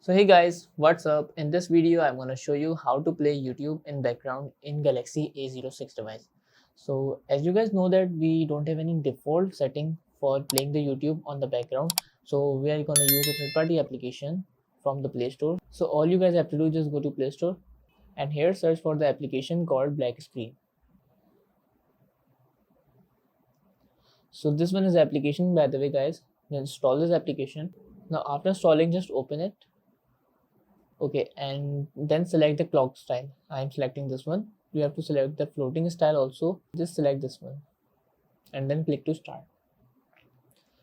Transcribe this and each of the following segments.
So hey guys, what's up? In this video, I'm gonna show you how to play YouTube in background in Galaxy A06 device. So as you guys know that we don't have any default setting for playing the YouTube on the background. So we are gonna use a third-party application from the Play Store. So all you guys have to do is just go to Play Store and here search for the application called Black Screen. So this one is the application, by the way guys. Install this application. Now after installing, just open it. Okay, and then select the clock style. I'm selecting this one. You have to select the floating style also. Just select this one and then click to start.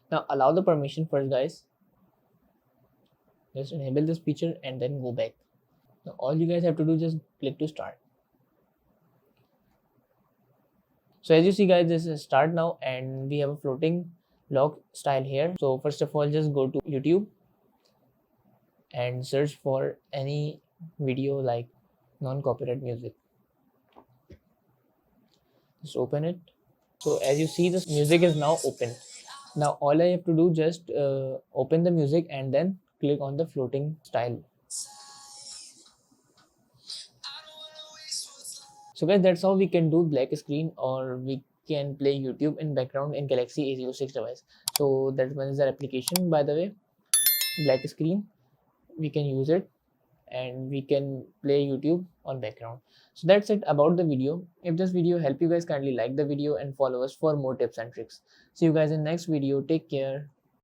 Now allow the permission first guys. Just enable this feature and then go back. Now all you guys have to do is just click to start. So as you see guys, this is start now and we have a floating lock style here. So first of all, just go to YouTube and search for any video like non-copyright music. Just open it. So as you see, this music is now open. Now all I have to do just open the music and then click on the floating style. So guys, that's how we can do black screen, or we can play YouTube in background in Galaxy A06 device. So that one is our application, by the way, black screen. We can use it and we can play YouTube on background. So that's it about the video. If this video helped you guys, kindly like the video and follow us for more tips and tricks. See you guys in next video. Take care.